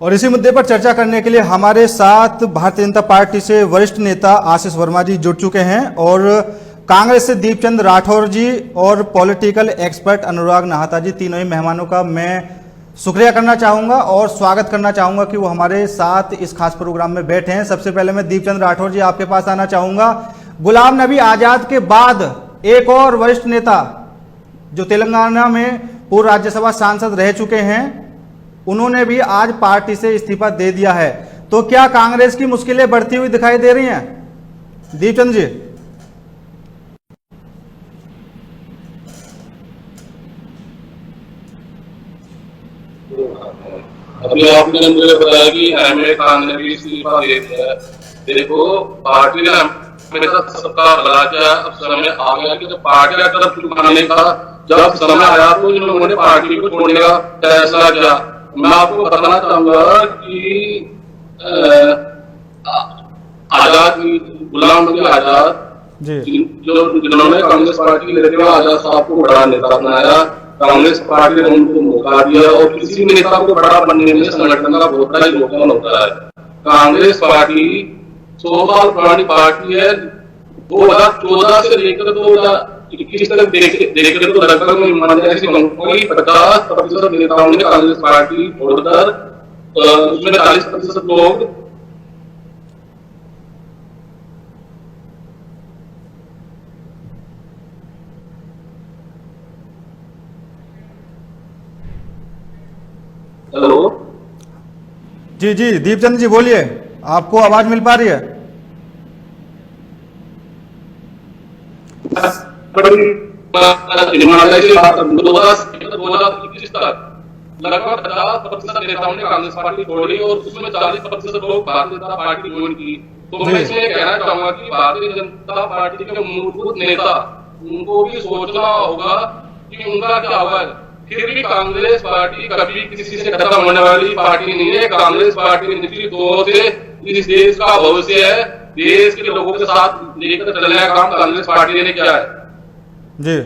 और इसी मुद्दे पर चर्चा करने के लिए हमारे साथ भारतीय जनता पार्टी से वरिष्ठ नेता आशीष वर्मा जी जुड़ चुके हैं और कांग्रेस से दीपचंद राठौर जी और पॉलिटिकल एक्सपर्ट अनुराग नाहता जी, तीनों ही मेहमानों का मैं शुक्रिया करना चाहूंगा और स्वागत करना चाहूंगा कि वो हमारे साथ इस खास प्रोग्राम में बैठे हैं। सबसे पहले मैं दीपचंद राठौर जी आपके पास आना चाहूंगा। गुलाम नबी आजाद के बाद एक और वरिष्ठ नेता जो तेलंगाना में पूर्व राज्यसभा सांसद रह चुके हैं, उन्होंने भी आज पार्टी से इस्तीफा दे दिया है। तो क्या कांग्रेस की मुश्किलें बढ़ती हुई दिखाई दे रही हैं? दीपचंद जी। अभी आपने मुझे बताया कि एमए खान ने भी इस्तीफा दे दिया है। देखो, पार्टी ने हमेशा सबका भला किया। अब समय आ गया कि जब पार्टी का तरफ झुकाने का जब समय आया तो इन लोगों ने पार्टी को छोड़ने का फैसला किया। मैं आपको बताना चाहूंगा कि आजाद, गुलाम नबी आजाद जिन्होंने कांग्रेस पार्टी के नेता आजाद साहब को बड़ा नेता बनाया, कांग्रेस पार्टी ने उनको मौका दिया और किसी भी नेता को बड़ा बनने में संगठन का बहुत बड़ा योगदान होता है। कांग्रेस पार्टी 100 साल पुरानी पार्टी है। 2014 से लेकर 2021 तक देखकर तो लगभग ईमानदारी से कहूंगी 50% नेताओं ने कांग्रेस पार्टी छोड़कर उसमें 40% लोग हेलो जी जी दीपचंद जी बोलिए, आपको आवाज मिल पा रही है? लगभग 50% नेताओं ने कांग्रेस पार्टी छोड़ी और उसमें 40% लोग भारतीय जनता पार्टी ज्वाइन की। तो मैं इसमें कहना चाहूंगा कि भारतीय जनता पार्टी के मूलभूत नेता, उनको भी सोचना होगा कि उनका क्या होगा। फिर भी कांग्रेस पार्टी कभी किसी से खत्म होने वाली पार्टी नहीं है। कांग्रेस पार्टी निश्चित तौर से इस देश का भविष्य है। देश के लोगों के साथ लेकर चलने का काम कांग्रेस पार्टी ने किया है। जी,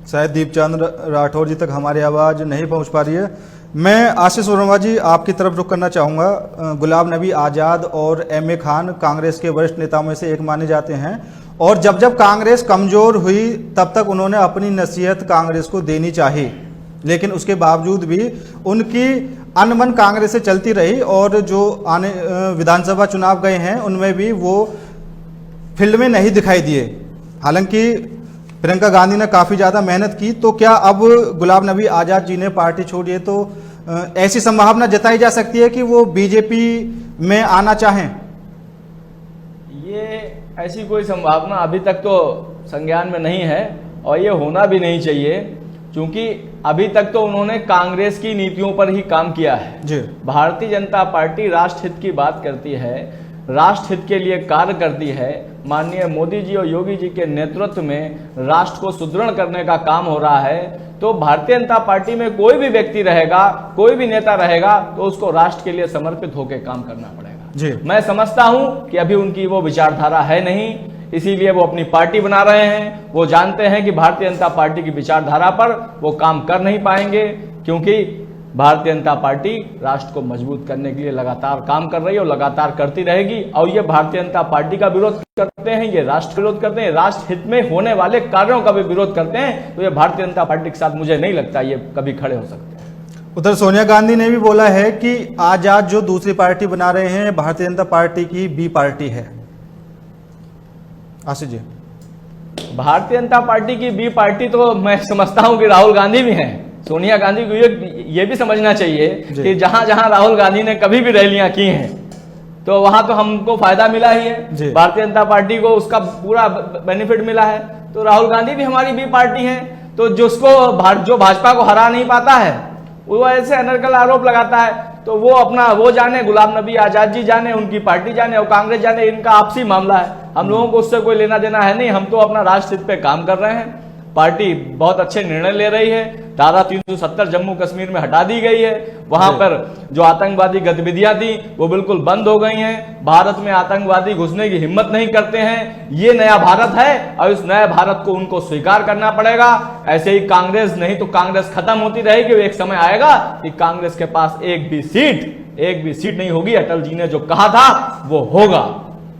शायद दीपचंद राठौर जी तक हमारी आवाज नहीं पहुंच पा रही है। मैं आशीष वर्मा जी आपकी तरफ रुख करना चाहूंगा। गुलाम नबी आजाद और एमए खान कांग्रेस के वरिष्ठ नेताओं में से एक माने जाते हैं और जब जब कांग्रेस कमजोर हुई तब तक उन्होंने अपनी नसीहत कांग्रेस को देनी चाहिए, लेकिन उसके बावजूद भी उनकी अनबन कांग्रेस से चलती रही और जो आने विधानसभा चुनाव गए हैं उनमें भी वो फील्ड में नहीं दिखाई दिए। हालांकि प्रियंका गांधी ने काफ़ी ज़्यादा मेहनत की। तो क्या अब गुलाम नबी आज़ाद जी ने पार्टी छोड़ी है तो ऐसी संभावना जताई जा सकती है कि वो बीजेपी में आना चाहें? ये ऐसी कोई संभावना अभी तक तो संज्ञान में नहीं है और ये होना भी नहीं चाहिए, क्योंकि अभी तक तो उन्होंने कांग्रेस की नीतियों पर ही काम किया है जी। भारतीय जनता पार्टी राष्ट्र हित की बात करती है, राष्ट्र हित के लिए कार्य करती है। माननीय मोदी जी और योगी जी के नेतृत्व में राष्ट्र को सुदृढ़ करने का काम हो रहा है। तो भारतीय जनता पार्टी में कोई भी व्यक्ति रहेगा, कोई भी नेता रहेगा तो उसको राष्ट्र के लिए समर्पित होकर काम करना पड़ेगा जी। मैं समझता हूं कि अभी उनकी वो विचारधारा है नहीं, इसीलिए वो अपनी पार्टी बना रहे हैं। वो जानते हैं कि भारतीय जनता पार्टी की विचारधारा पर वो काम कर नहीं पाएंगे, क्योंकि भारतीय जनता पार्टी राष्ट्र को मजबूत करने के लिए लगातार काम कर रही है और लगातार करती रहेगी। और ये भारतीय जनता पार्टी का विरोध करते हैं, ये राष्ट्र विरोध करते हैं, राष्ट्र हित में होने वाले कार्यों का भी विरोध करते हैं। तो ये भारतीय जनता पार्टी के साथ मुझे नहीं लगता ये कभी खड़े हो सकते हैं। उधर सोनिया गांधी ने भी बोला है कि आजाद जो दूसरी पार्टी बना रहे हैं भारतीय जनता पार्टी की बी पार्टी है। आशीष जी, भारतीय जनता पार्टी की बी पार्टी तो मैं समझता हूं कि राहुल गांधी भी हैं। सोनिया गांधी को ये भी समझना चाहिए कि जहां जहां राहुल गांधी ने कभी भी रैलियां की हैं तो वहां तो हमको फायदा मिला ही है, भारतीय जनता पार्टी को उसका पूरा बेनिफिट मिला है। तो राहुल गांधी भी हमारी बी पार्टी है। तो जो भाजपा को हरा नहीं पाता है वो ऐसे अनर्गल आरोप लगाता है, तो वो अपना वो जाने, गुलाम नबी आजाद जी जाने, उनकी पार्टी जाने और कांग्रेस जाने, इनका आपसी मामला है। हम लोगों को उससे कोई लेना देना है नहीं। हम तो अपना राष्ट्र हित पे काम कर रहे हैं पार्टी बहुत अच्छे निर्णय ले रही है। धारा 370 जम्मू कश्मीर में हटा दी गई है। वहां पर जो आतंकवादी गतिविधियां थी वो बिल्कुल बंद हो गई हैं। भारत में आतंकवादी घुसने की हिम्मत नहीं करते हैं। ये नया भारत है और इस नए भारत को उनको स्वीकार करना पड़ेगा। ऐसे ही कांग्रेस, नहीं तो कांग्रेस खत्म होती रहेगी। एक समय आएगा कि कांग्रेस के पास एक भी सीट नहीं होगी। अटल जी ने जो कहा था वो होगा।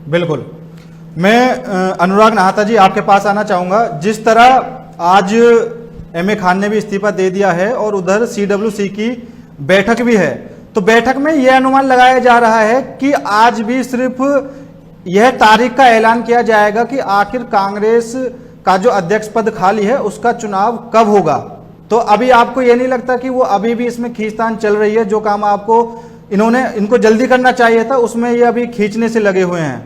बिल्कुल। मैं अनुराग नाहता जी आपके पास आना चाहूंगा। जिस तरह आज एमए खान ने भी इस्तीफा दे दिया है और उधर सीडब्ल्यूसी की बैठक भी है, तो बैठक में यह अनुमान लगाया जा रहा है कि आज भी सिर्फ यह तारीख का ऐलान किया जाएगा कि आखिर कांग्रेस का जो अध्यक्ष पद खाली है उसका चुनाव कब होगा। तो अभी आपको यह नहीं लगता कि वो अभी भी इसमें खींचतान चल रही है? जो काम आपको इनको जल्दी करना चाहिए था उसमें ये अभी खींचने से लगे हुए हैं।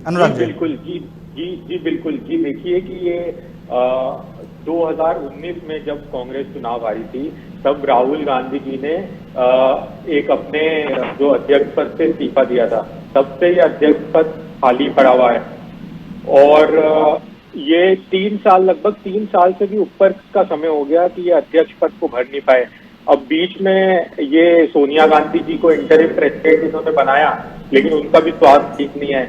अनुराग जी। बिल्कुल जी बिल्कुल जी। देखिए कि ये 2019 में जब कांग्रेस चुनाव हारी थी तब राहुल गांधी जी ने एक अपने जो अध्यक्ष पद से इस्तीफा दिया था। तब से ये अध्यक्ष पद खाली पड़ा हुआ है और ये लगभग 3 साल से भी ऊपर का समय हो गया कि ये अध्यक्ष पद को भर नहीं पाए। अब बीच में ये सोनिया गांधी जी को इंटरिम प्रेसिडेंट इन्होंने बनाया, लेकिन उनका भी स्वास्थ्य ठीक नहीं है।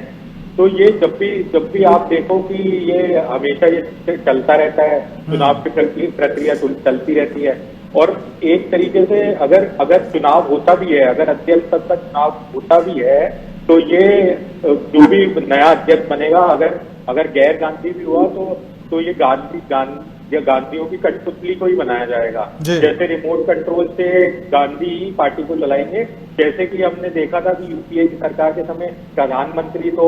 तो ये जब भी आप देखो कि ये हमेशा ये चलता रहता है, चुनाव की प्रक्रिया चलती रहती है। और एक तरीके से अगर चुनाव होता भी है, अगर अध्यक्ष पद का चुनाव होता भी है, तो ये जो भी नया अध्यक्ष बनेगा, अगर गैर गांधी भी हुआ तो ये गांधियों की कठपुतली को ही बनाया जाएगा। जैसे रिमोट कंट्रोल से गांधी ही पार्टी को चलाएंगे। जैसे कि हमने देखा था कि यूपीए की सरकार के समय प्रधानमंत्री तो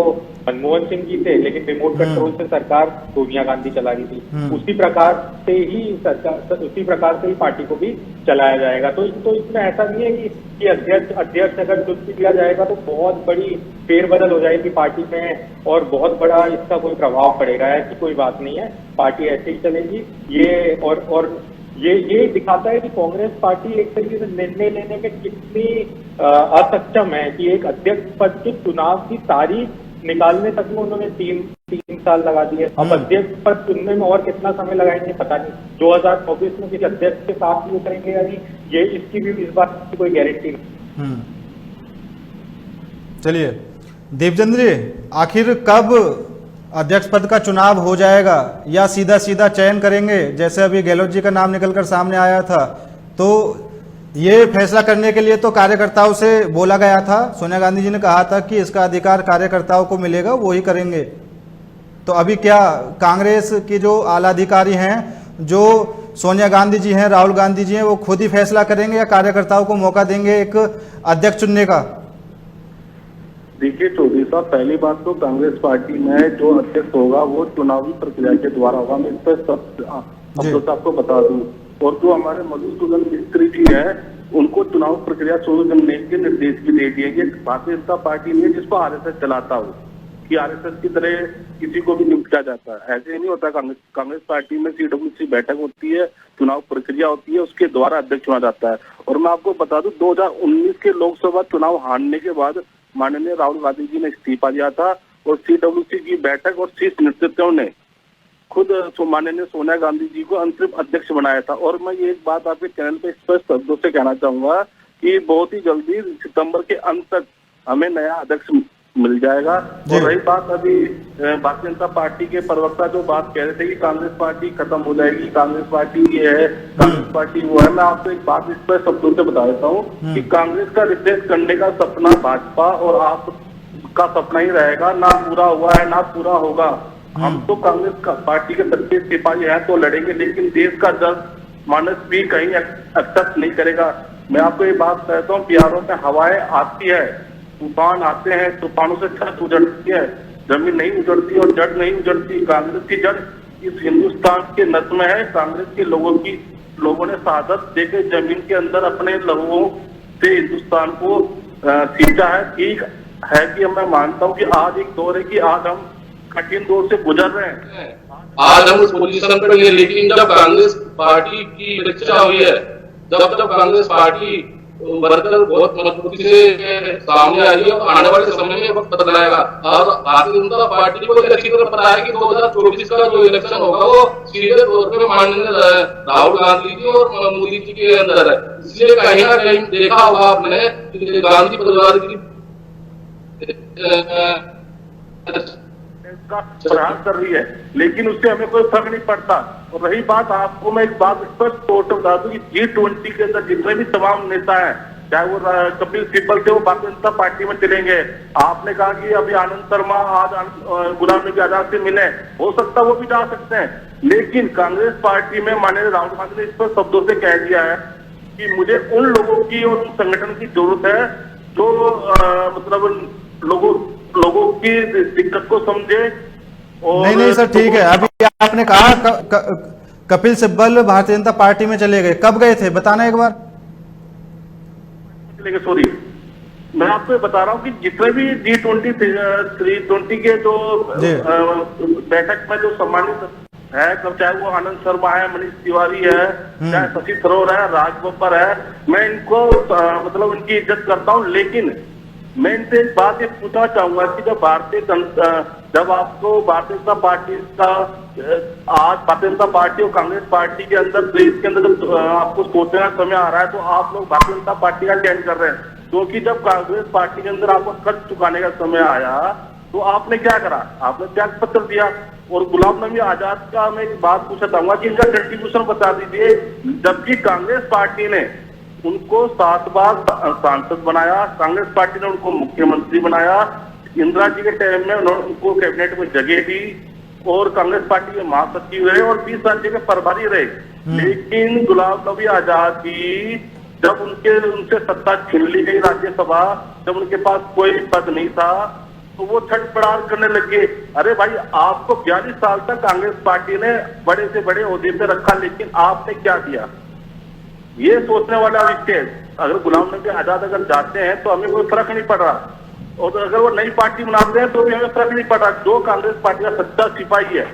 मनमोहन सिंह जी थे, लेकिन रिमोट कंट्रोल से सरकार सोनिया गांधी चला रही थी। उसी प्रकार से ही पार्टी को भी चलाया जाएगा। तो इसमें ऐसा नहीं है कि अध्यक्ष अगर चुन दिया जाएगा तो बहुत बड़ी फेरबदल हो जाएगी पार्टी में और बहुत बड़ा इसका कोई प्रभाव पड़ेगा। ऐसी कोई बात नहीं है, पार्टी ऐसे ही चलेगी। ये दिखाता है कि कांग्रेस पार्टी एक तरीके से निर्णय लेने में कितनी असक्षम है कि एक अध्यक्ष पद के चुनाव की तारीख निकालने तक में उन्होंने तीन साल लगा दिए। अब अध्यक्ष पद चुनने में और कितना समय लगाएंगे पता नहीं। 2024 में किसी अध्यक्ष के साथ भी करेंगे या नहीं, ये इसकी भी इस बात की कोई गारंटी नहीं। चलिए दीपचंद्र जी, आखिर कब अध्यक्ष पद का चुनाव हो जाएगा या सीधा चयन करेंगे? जैसे अभी गहलोत जी का नाम निकलकर सामने आया था, तो ये फैसला करने के लिए तो कार्यकर्ताओं से बोला गया था। सोनिया गांधी जी ने कहा था कि इसका अधिकार कार्यकर्ताओं को मिलेगा, वो ही करेंगे। तो अभी क्या कांग्रेस के जो आला अधिकारी हैं, जो सोनिया गांधी जी हैं, राहुल गांधी जी हैं, वो खुद ही फैसला करेंगे या कार्यकर्ताओं को मौका देंगे एक अध्यक्ष चुनने का? देखिए चौधरी साहब, पहली बात तो कांग्रेस पार्टी में जो अध्यक्ष होगा वो चुनावी प्रक्रिया के द्वारा होगा। मैं इस पर आपको बता दूं। और जो हमारे मधुसूदन मिस्त्री जी हैं, उनको चुनाव प्रक्रिया शुरू करने के निर्देश भी दे दिए कि भारतीय जनता पार्टी नहीं है जिसको आरएसएस चलाता हो, कि आरएसएस की तरह किसी को भी निपटा जाता है। ऐसे नहीं होता। कांग्रेस पार्टी में सीडब्ल्यूसी बैठक होती है, चुनाव प्रक्रिया होती है, उसके द्वारा अध्यक्ष चुना जाता है। और मैं आपको बता दूं, 2019 के लोकसभा चुनाव हारने के बाद माननीय राहुल गांधी जी ने इस्तीफा दिया था और सीडब्ल्यूसी की बैठक और शीर्ष नेतृत्व ने खुद माननीय सोनिया गांधी जी को अंतरिम अध्यक्ष बनाया था। और मैं ये एक बात आपके चैनल पे स्पष्ट शब्दों से कहना चाहूंगा कि बहुत ही जल्दी सितंबर के अंत तक हमें नया अध्यक्ष मिल जाएगा। और रही बात अभी भारतीय जनता पार्टी के प्रवक्ता जो बात कह रहे थे कि कांग्रेस पार्टी खत्म हो जाएगी, कांग्रेस पार्टी ये है, कांग्रेस पार्टी वो है, मैं आपको एक बात इस पर शब्दों से बता देता हूँ कि कांग्रेस का रिप्लेस करने का सपना भाजपा और आपका सपना ही रहेगा। ना पूरा हुआ है, ना पूरा होगा। हम तो कांग्रेस पार्टी के सच्चे सिपाही हैं तो लड़ेंगे, लेकिन देश का जनमानस भी कहीं एक्सेप्ट नहीं करेगा। मैं आपको ये बात कहता हूँ, बिहारों में हवाएं आती है, तूफान आते हैं, तूफानों से छत उजड़ती है, जमीन नहीं उजड़ती और जड़ नहीं उजड़ती। कांग्रेस की जड़ इस हिंदुस्तान के नस में है। कांग्रेस के लोगों ने शहादत देकर जमीन के अंदर अपने लहूओं से हिंदुस्तान को सींचा है। ठीक है कि मैं मानता हूँ कि आज एक दौर है कि आज हम कठिन दौर से गुजर रहे हैं, आज हम उस पोजीशन पर नहीं है। लेकिन जब कांग्रेस पार्टी की परीक्षा हुई है, जब कांग्रेस पार्टी वर्कर बहुत मजबूती से सामने आई है और आने वाले समय में वक्त बदलाएगा। और भारतीय जनता पार्टी को अच्छी तरह पता है कि 2024 का जो इलेक्शन होगा वो सीधे तौर पे माननीय राहुल गांधी जी और मोदी जी के अंदर है। इसलिए कहीं ना कहीं देखा होगा आपने गांधी परिवार की प्रयास कर रही है, लेकिन उससे हमें कोई फर्क नहीं पड़ता। और रही बात, आपको मैं एक बात स्पष्ट तौर पर बता दूं कि G20 के अंदर जितने भी तमाम नेता हैं, चाहे वो कपिल सिब्बल थे, वो भारतीय जनता पार्टी में चलेंगे। आपने कहा कि अभी आनंद शर्मा आज गुलाम नबी आजाद से मिले, हो सकता है वो भी जा सकते हैं, लेकिन कांग्रेस पार्टी में माननीय राहुल गांधी ने इस पर शब्दों से कह दिया है कि मुझे उन लोगों की और उन संगठन की जरूरत है जो मतलब लोगों की दिक्कत को समझे। और नहीं सर, ठीक है। अभी आपने कहा कपिल सिब्बल भारतीय जनता पार्टी में चले गए, कब गए थे बताना एक बार। सॉरी, मैं आपको बता रहा हूँ कि जितने भी G20 320 के जो बैठक में जो सम्मानित है, चाहे वो आनंद शर्मा है, मनीष तिवारी है, चाहे शशि थरूर है, राज बब्बर है, मैं इनको मतलब इनकी इज्जत करता हूँ। लेकिन मैं इनसे एक बात ये पूछना चाहूंगा कि जब आपको भारतीय जनता पार्टी का आज भारतीय जनता पार्टी और कांग्रेस पार्टी के अंदर देश के अंदर जब आपको सोचने का समय आ रहा है, तो आप लोग भारतीय जनता पार्टी का चयन कर रहे हैं, क्योंकि जब कांग्रेस पार्टी के अंदर आपको कर्ज चुकाने का समय आया तो आपने क्या करा, आपने त्याग पत्र दिया। और गुलाम नबी आजाद का मैं एक बात पूछना चाहूंगा कि इनका कंट्रीब्यूशन बता दीजिए, जबकि कांग्रेस पार्टी ने उनको 7 बार सांसद बनाया, कांग्रेस पार्टी ने उनको मुख्यमंत्री बनाया, इंदिरा जी के टाइम में उन्होंने उनको कैबिनेट में जगह दी और कांग्रेस पार्टी के महासचिव रहे और 20 राज्य के प्रभारी रहे। लेकिन गुलाम नबी आजाद जी जब उनसे सत्ता छीन ली गई राज्यसभा, जब उनके पास कोई पद नहीं था, तो वो छटपटार करने लगे। अरे भाई, आपको 42 साल तक कांग्रेस पार्टी ने बड़े से बड़े ओहदे पे रखा, लेकिन आपने क्या दिया, ये सोचने वाला विषय। अगर गुलाम नबी आजाद अगर जाते हैं तो हमें कोई फर्क नहीं पड़ रहा, और अगर वो नई पार्टी बनाते हैं तो भी हमें फर्क नहीं पड़ रहा। जो कांग्रेस पार्टी का सच्चा सिपाही है,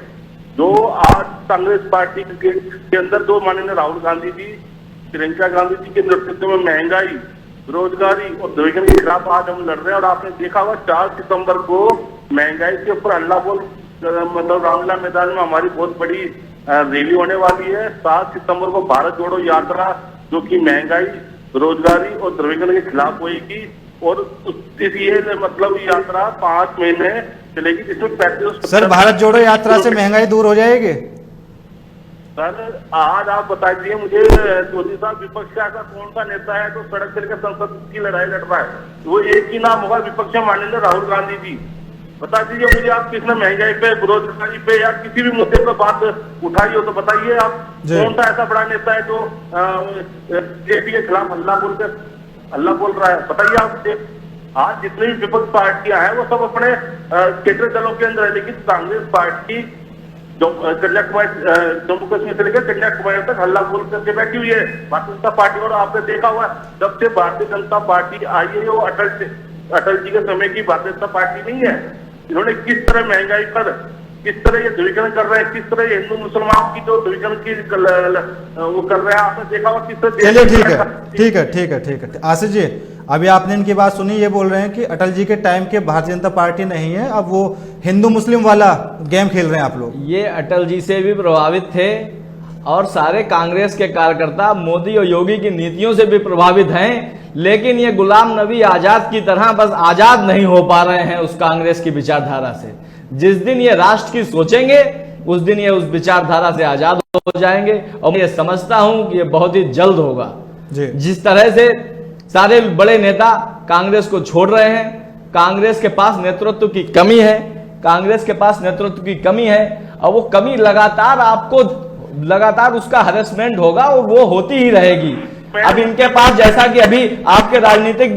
जो आज कांग्रेस पार्टी के अंदर जो माननीय राहुल गांधी जी, प्रियंका गांधी जी के नेतृत्व में महंगाई, बेरोजगारी और द्रव्यीकरण के खिलाफ आज हम लड़ रहे हैं। और आपने देखा होगा 4 सितंबर को महंगाई के ऊपर अल्लाह बोल मतलब रामलीला मैदान में हमारी बहुत बड़ी रैली होने वाली है। 7 सितंबर को भारत जोड़ो यात्रा, जो कि महंगाई, बेरोजगारी और द्रव्यीकरण के खिलाफ होगी, और ये मतलब यात्रा 5 महीने चलेगी, जिसमें 35। सर, भारत जोड़ो यात्रा से महंगाई दूर हो जाएगी? सर, आज आप बताइए मुझे, चौधरी साहब, विपक्ष का कौन सा नेता है जो सड़क से लेकर संसद की लड़ाई लड़ रहा है? वो एक ही नाम होगा, विपक्ष माननीय राहुल गांधी जी। बता दीजिए मुझे, आप किसने महंगाई पे, बेरोजगारी पे या किसी भी मुद्दे पर बात उठाई हो तो बताइए आप, कौन सा ऐसा बड़ा नेता है जो बीजेपी के खिलाफ हल्ला बोल रहा है? बताइए आप। आज जितनी भी विपक्ष पार्टियां हैं वो सब अपने केंद्रीय दलों के अंदर है, लेकिन कांग्रेस पार्टी कन्याकुमारी, जम्मू कश्मीर से लेकर कन्याकुमारी तक हल्ला बोल करके बैठी हुई है भारतीय जनता पार्टी। और आपने देखा हुआ, जब से भारतीय जनता पार्टी आई है, वो अटल जी के समय की भारतीय जनता पार्टी नहीं है। इन्होंने किस तरह महंगाई पर, किस तरह ये ध्रुवीकरण कर रहे हैं, किस तरह ये हिंदू मुसलमान की जो ध्रुवीकरण की वो कर रहे हैं, आपने देखा होगा किस तरह। चलिए, ठीक है आशीष जी, अभी आपने इनकी बात सुनी। ये बोल रहे हैं कि अटल जी के टाइम के भारतीय जनता पार्टी नहीं है, अब वो हिंदू मुस्लिम वाला गेम खेल रहे हैं आप लोग। ये अटल जी से भी प्रभावित थे और सारे कांग्रेस के कार्यकर्ता मोदी और योगी की नीतियों से भी प्रभावित हैं, लेकिन ये गुलाम नबी आजाद की तरह बस आजाद नहीं हो पा रहे हैं उस कांग्रेस की विचारधारा से। जिस दिन ये राष्ट्र की सोचेंगे, उस दिन ये उस विचारधारा से आजाद हो जाएंगे, और मैं ये समझता हूं कि ये बहुत ही जल्द होगा। जिस तरह से सारे बड़े नेता कांग्रेस को छोड़ रहे हैं, कांग्रेस के पास नेतृत्व की कमी है, कांग्रेस के पास नेतृत्व की कमी है, और वो कमी लगातार उसका हरेसमेंट होगा और वो होती ही रहेगी। अब इनके पास, जैसा कि अभी आपके राजनीतिक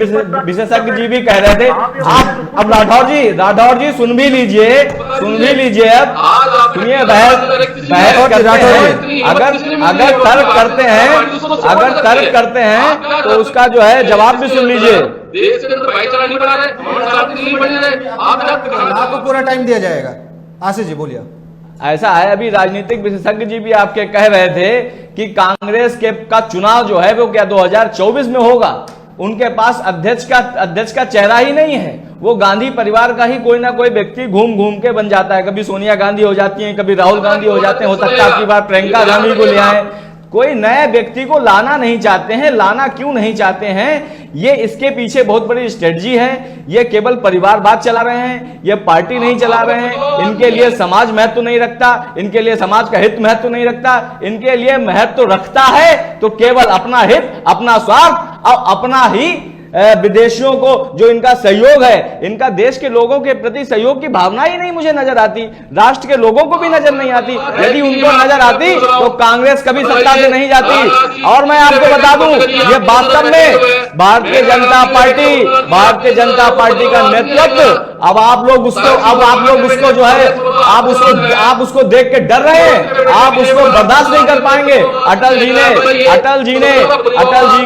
विशेषज्ञ जी भी कह रहे थे, आप अब राठौर जी सुन भी लीजिए अब सुनिए, बहस अगर तर्क करते हैं तो उसका जो है जवाब भी सुन लीजिए। देश के अंदर भाईचारा नहीं बना रहे, नहीं बन रहे, आपको पूरा टाइम दिया जाएगा। आशीष जी बोलिए। ऐसा है, अभी राजनीतिक विशेषज्ञ जी भी आपके कह रहे थे कि कांग्रेस का चुनाव जो है वो क्या 2024 में होगा। उनके पास अध्यक्ष का चेहरा ही नहीं है। वो गांधी परिवार का ही कोई ना कोई व्यक्ति घूम घूम के बन जाता है। कभी सोनिया गांधी हो जाती हैं, कभी राहुल गांधी हो जाते हैं, हो सकता है आपकी बार प्रियंका गांधी को ले आए। कोई नए व्यक्ति को लाना नहीं चाहते हैं। लाना क्यों नहीं चाहते हैं? ये इसके पीछे बहुत बड़ी स्ट्रेटजी है। ये केवल परिवारवाद चला रहे हैं, ये पार्टी नहीं चला रहे हैं। इनके लिए समाज महत्व नहीं रखता, इनके लिए समाज का हित महत्व नहीं रखता। इनके लिए महत्व रखता है तो केवल अपना हित, अपना स्वार्थ और अपना ही विदेशियों को जो इनका सहयोग है, इनका देश के लोगों के प्रति सहयोग की भावना ही नहीं मुझे नजर आती। राष्ट्र के लोगों को भी नजर नहीं आती। यदि उनको नजर आती तो कांग्रेस कभी सत्ता से नहीं जाती। और मैं आपको बता दूं, ये वास्तव में भारतीय जनता पार्टी का नेतृत्व अब आप लोग उसको जो है आप उसको देख के डर रहे हैं। आप उसको बर्दाश्त नहीं कर पाएंगे। अटल जी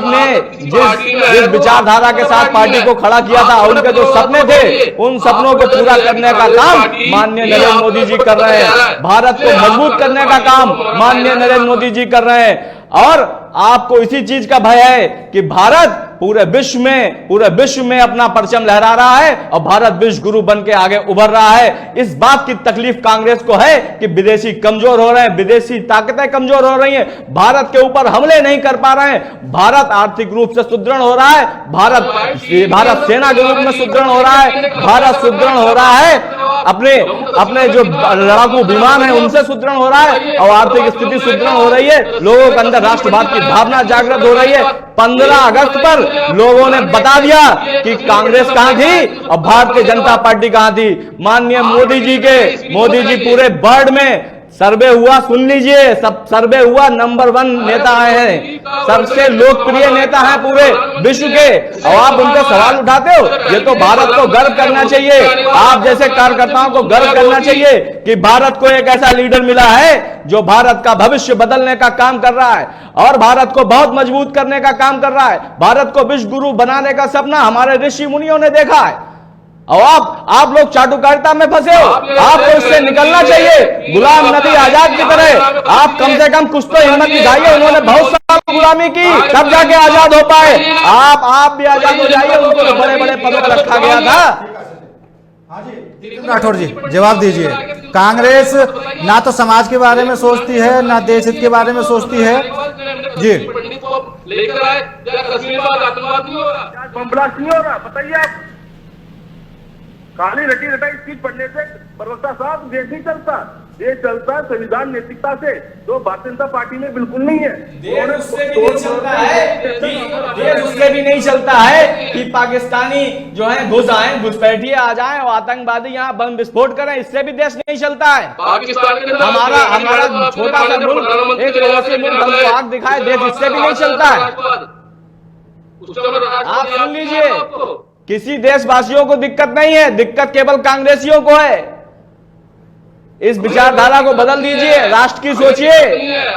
ने जिस विचारधारा के साथ पार्टी को खड़ा किया था, उनके जो सपने थे, उन सपनों को पूरा करने का काम माननीय नरेंद्र मोदी जी कर रहे हैं। भारत को मजबूत करने का काम माननीय नरेंद्र मोदी जी कर रहे हैं। और आपको इसी चीज का भय है कि भारत पूरे विश्व में अपना परचम लहरा रहा है और भारत विश्व गुरु बन के आगे उभर रहा है। इस बात की तकलीफ कांग्रेस को है कि विदेशी कमजोर हो रहे हैं, विदेशी ताकतें कमजोर हो रही हैं, भारत के ऊपर हमले नहीं कर पा रहे हैं। भारत आर्थिक रूप से सुदृढ़ हो रहा है, भारत सेना के रूप में सुदृढ़ हो रहा है, भारत सुदृढ़ हो रहा है, अपने जो लड़ाकू विमान है उनसे सुदृढ़ हो रहा है और आर्थिक स्थिति सुदृढ़ हो रही है। लोगों के अंदर राष्ट्रवाद की भावना जागृत हो रही है। 15 अगस्त पर लोगों ने बता दिया कि कांग्रेस कहां थी और भारतीय जनता पार्टी कहां थी। माननीय मोदी जी पूरे वर्ल्ड में सर्वे हुआ, सुन लीजिए, सब सर्वे हुआ, नंबर 1 नेता आए हैं, सबसे लोकप्रिय नेता हैं पूरे विश्व के। और आप उनके सवाल उठाते हो। ये तो भारत को गर्व करना चाहिए, आप जैसे कार्यकर्ताओं को गर्व करना चाहिए कि भारत को एक ऐसा लीडर मिला है जो भारत का भविष्य बदलने का काम कर रहा है और भारत को बहुत मजबूत करने का काम कर रहा है। भारत को विश्व गुरु बनाने का सपना हमारे ऋषि मुनियों ने देखा है। और आप लोग चाटुकारिता में फंसे हो। आपको इससे निकलना चाहिए। गुलाम नबी आजाद की तरह आप कम से कम कुछ तो हिम्मत दिखाइए। उन्होंने बहुत साल गुलामी की, तब जाके आजाद हो पाए। आप भी आजाद हो जाइए। उनको तो बड़े बड़े पदों पर रखा गया था। राठौर जी जवाब दीजिए। कांग्रेस ना तो समाज के बारे में सोचती है, ना देश हित के बारे में सोचती है। जी लेकर आए आतंकवाद नहीं हो रहा, बम ब्लास्ट नहीं हो रहा। बताइए आप, कहानी रटी रटाई चीज पढ़ने से प्रवक्ता साहब देश नहीं चलता। देश चलता संविधान नैतिकता से, जो भारतीय जनता पार्टी में बिल्कुल नहीं है। देश उससे भी नहीं चलता है कि पाकिस्तानी जो है घुस आए, घुसपैठिए आ जाएं और आतंकवादी यहाँ बम विस्फोट करें। इससे भी देश नहीं चलता है। हमारा छोटा सा मुल्क, एक पड़ोसी मुल्क हमको आग दिखाए, देश इससे भी नहीं चलता है। आप सुन लीजिए, किसी देशवासियों को दिक्कत नहीं है, दिक्कत केवल कांग्रेसियों को है। इस विचारधारा को बदल दीजिए, राष्ट्र की सोचिए।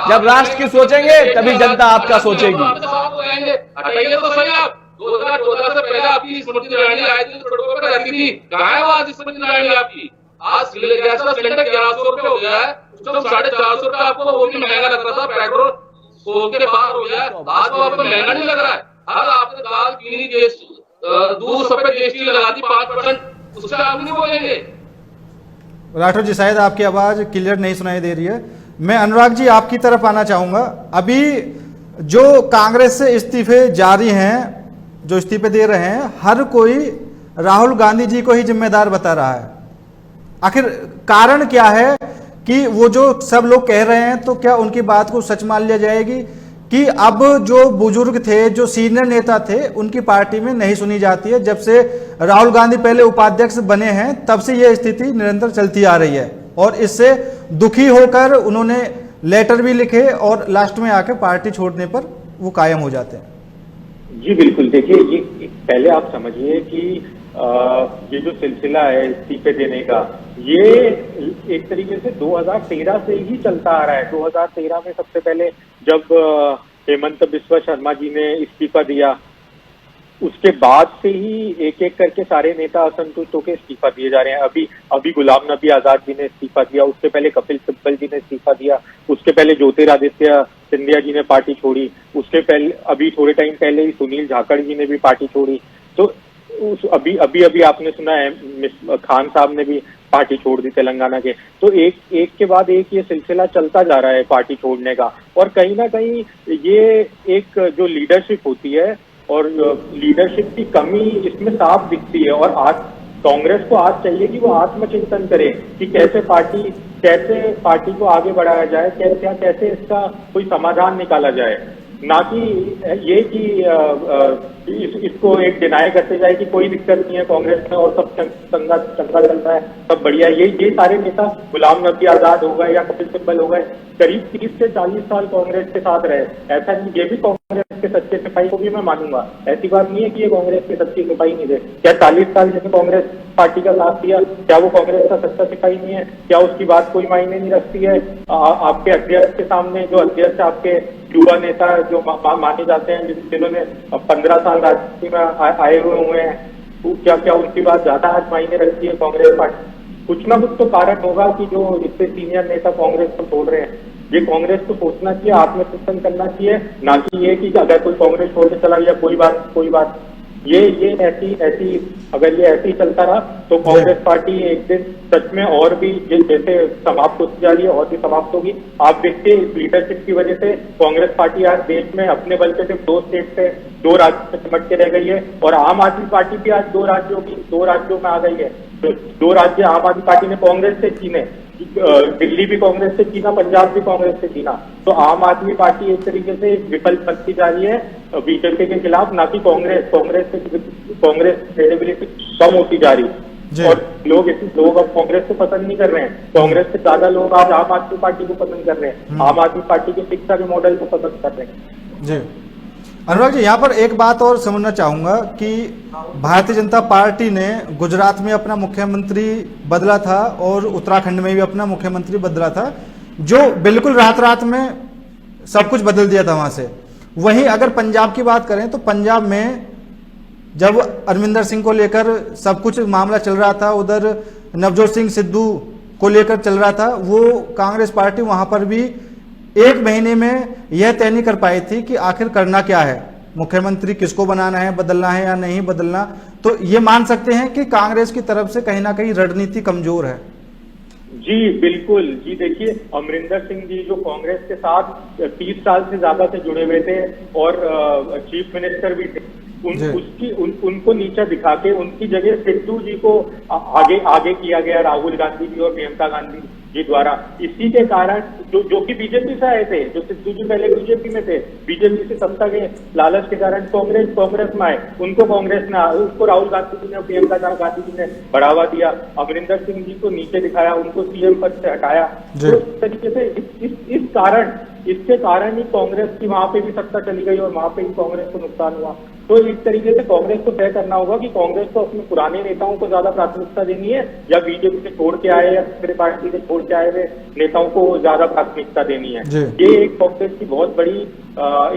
जब राष्ट्र की सोचेंगे तभी जनता आपका सोचेगी। 2014 से पहले आपकी स्मृति ईरानी आई थी, सड़कों पर रहती थी। कहाँ है वो आज स्मृति ईरानी आपकी? आज गैस का सिलेंडर 1100 रुपये हो गया है। उस समय 450 रुपये आपको वो भी महंगा लग रहा था। पेट्रोल 100 के पार हो गया है। आज वो आपको महंगा नहीं लग रहा है। हर आपने दाल चीनी दूध सब पे जीएसटी लगा दी 5%, उससे आप नहीं बोलेंगे। राठौर जी शायद आपकी आवाज क्लियर नहीं सुनाई दे रही है। मैं अनुराग जी आपकी तरफ आना चाहूंगा। अभी जो कांग्रेस से इस्तीफे जारी हैं, जो इस्तीफे दे रहे हैं, हर कोई राहुल गांधी जी को ही जिम्मेदार बता रहा है। आखिर कारण क्या है कि वो जो सब लोग कह रहे हैं, तो क्या उनकी बात को सच मान लिया जाएगी कि अब जो बुजुर्ग थे, जो सीनियर नेता थे, उनकी पार्टी में नहीं सुनी जाती है? जब से राहुल गांधी पहले उपाध्यक्ष बने हैं तब से यह स्थिति निरंतर चलती आ रही है और इससे दुखी होकर उन्होंने लेटर भी लिखे और लास्ट में आकर पार्टी छोड़ने पर वो कायम हो जाते हैं। जी बिल्कुल। देखिए, ये पहले आप समझिए कि ये जो सिलसिला है इस्तीफे देने का, ये एक तरीके से 2013 से ही चलता आ रहा है। 2013 में सबसे पहले जब हेमंत बिस्वा शर्मा जी ने इस्तीफा दिया, उसके बाद से ही एक एक करके सारे नेता असंतुष्ट होकर इस्तीफा दिए जा रहे हैं। अभी गुलाम नबी आजाद जी ने इस्तीफा दिया, उससे पहले कपिल सिब्बल जी ने इस्तीफा दिया, उसके पहले ज्योतिरादित्य सिंधिया जी ने पार्टी छोड़ी, उसके पहले अभी थोड़े टाइम पहले ही सुनील जाखड़ जी ने भी पार्टी छोड़ी। तो अभी आपने सुना है खान साहब ने भी पार्टी छोड़ दी तेलंगाना के। तो एक के बाद एक ये सिलसिला चलता जा रहा है पार्टी छोड़ने का, और कहीं ना कहीं ये एक जो लीडरशिप होती है और लीडरशिप की कमी इसमें साफ दिखती है। और आज कांग्रेस को आज चाहिए कि वो आत्मचिंतन करे कि कैसे पार्टी को आगे बढ़ाया जाए, कैसे इसका कोई समाधान निकाला जाए, ना कि ये कि इसको एक डिनाई करते जाए कि कोई दिक्कत नहीं है कांग्रेस में और सब चंगा चलता है, सब बढ़िया। ये सारे नेता गुलाम नबी आजाद हो गए या कपिल सिब्बल हो गए, करीब 30 से 40 साल कांग्रेस के साथ रहे। ऐसा नहीं, ये भी कांग्रेस के सच्चे सिपाही को भी मैं मानूंगा, ऐसी बात नहीं है कि ये कांग्रेस के सच्चे सिपाही नहीं थे। क्या 40 साल जैसे कांग्रेस पार्टी का साथ दिया, क्या वो कांग्रेस का सच्चा सिपाही नहीं है? क्या उसकी बात कोई मायने नहीं रखती है? आपके अध्यक्ष के सामने जो अध्यक्ष आपके युवा नेता जो माने जाते हैं, जिन्होंने 15 साल राजनीति में आए हुए हैं, क्या उनकी बात ज्यादा आज मायने रखती है कांग्रेस पार्टी? कुछ ना कुछ तो कारण होगा कि जो इतने सीनियर नेता कांग्रेस को छोड़ रहे हैं। ये कांग्रेस को सोचना चाहिए, आत्मचिंतन करना चाहिए, ना कि ये कि अगर कोई कांग्रेस छोड़ के चला गया कोई बात। ये ऐसी अगर ये ऐसे ही चलता रहा तो कांग्रेस पार्टी एक दिन सच में और भी जैसे समाप्त होती जा रही है और भी समाप्त होगी। आप देखते लीडरशिप की वजह से कांग्रेस पार्टी आज देश में अपने बल पे सिर्फ 2 स्टेट से 2 राज्य से सिमट के रह गई है, और आम आदमी पार्टी भी आज 2 राज्यों में आ गई है। तो 2 राज्य आम आदमी पार्टी ने कांग्रेस से छीने, दिल्ली भी कांग्रेस से छीना, पंजाब भी कांग्रेस से छीना। तो आम आदमी पार्टी एक तरीके से विकल्प बनती जा रही है बीजेपी के खिलाफ, ना कि कांग्रेस क्रेडिबिलिटी कम होती जा रही है। और लोग अब कांग्रेस को पसंद नहीं कर रहे हैं, कांग्रेस से ज्यादा लोग आज आम आदमी पार्टी को पसंद कर रहे हैं, आम आदमी पार्टी के शिक्षा के मॉडल को पसंद कर रहे हैं। जी अनुराग जी, यहाँ पर एक बात और समझना चाहूंगा कि भारतीय जनता पार्टी ने गुजरात में अपना मुख्यमंत्री बदला था और उत्तराखंड में भी अपना मुख्यमंत्री बदला था, जो बिल्कुल रात में सब कुछ बदल दिया था वहां से। वहीं अगर पंजाब की बात करें तो पंजाब में जब अरविंदर सिंह को लेकर सब कुछ मामला चल रहा था, उधर नवजोत सिंह सिद्धू को लेकर चल रहा था, वो कांग्रेस पार्टी वहां पर भी 1 महीने में यह तय नहीं कर पाई थी कि आखिर करना क्या है, मुख्यमंत्री किसको बनाना है, बदलना है या नहीं बदलना। तो ये मान सकते हैं कि कांग्रेस की तरफ से कहीं ना कहीं रणनीति कमजोर है। जी बिल्कुल जी, देखिए अमरिंदर सिंह जी जो कांग्रेस के साथ 30 साल से ज्यादा से जुड़े हुए थे और चीफ मिनिस्टर भी थे, उनको नीचा दिखा के उनकी जगह सिद्धू जी को आगे किया गया, राहुल गांधी जी और प्रियंका गांधी जी द्वारा। इसी के कारण जो कि बीजेपी से आए थे, जो सिद्धू जी पहले बीजेपी में थे, बीजेपी से सत्ता के लालच के कारण कांग्रेस में आए, उसको राहुल गांधी जी ने, प्रियंका गांधी जी ने बढ़ावा दिया, अमरिंदर सिंह जी को नीचे दिखाया, उनको सीएम पद से हटाया। तो इस तरीके से इसके कारण ही कांग्रेस की वहां पे भी सत्ता चली गई और वहां पे ही कांग्रेस को नुकसान हुआ। तो इस तरीके से कांग्रेस को तय करना होगा कि कांग्रेस को अपने पुराने नेताओं को ज्यादा प्राथमिकता देनी है या बीजेपी से छोड़ के आए या दूसरे पार्टी से छोड़ के आए हुए नेताओं को ज्यादा प्राथमिकता देनी है। ये एक कांग्रेस की बहुत बड़ी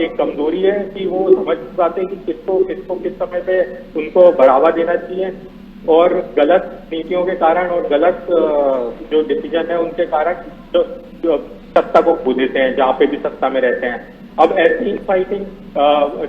एक कमजोरी है कि वो समझ पाते हैं कि किसको किस समय पे उनको बढ़ावा देना चाहिए, और गलत नीतियों के कारण और गलत जो डिसीजन है उनके कारण जो सत्ता को खो देते हैं जहां पे भी सत्ता में रहते हैं। अब ऐसी फाइटिंग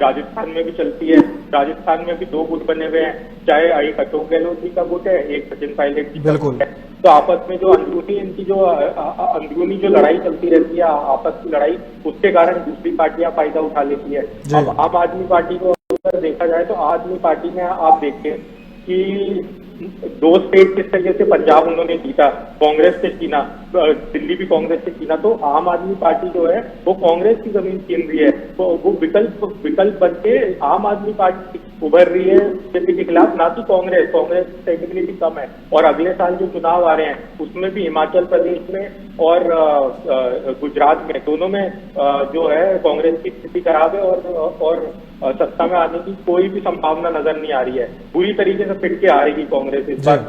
राजस्थान में भी चलती है। राजस्थान में भी 2 गुट बने हुए हैं, चाहे एक अशोक गहलोत जी का गुट है, एक सचिन पायलट जी का गुट है। तो आपस में जो अंदरूनी जो लड़ाई चलती रहती है, आपस की लड़ाई, उसके कारण दूसरी पार्टियां फायदा उठा लेती है। अब आम आदमी पार्टी को अगर देखा जाए तो आदमी पार्टी में आप देखिए कि 2 स्टेट किस तरीके से, पंजाब उन्होंने जीता, कांग्रेस से छीना, दिल्ली भी कांग्रेस से छीना। तो आम आदमी पार्टी जो है वो कांग्रेस की जमीन छीन रही है, तो वो विकल्प बन के आम आदमी पार्टी उभर रही है बीजेपी के खिलाफ, ना कि कांग्रेस की क्रेडिबिलिटी कम है। और अगले साल जो चुनाव आ रहे हैं उसमें भी हिमाचल प्रदेश में और गुजरात में, दोनों में जो है कांग्रेस की स्थिति खराब है और सत्ता में आने की कोई भी संभावना नजर नहीं आ रही है। बुरी तरीके से पिट के हारेगी कांग्रेस इस बार,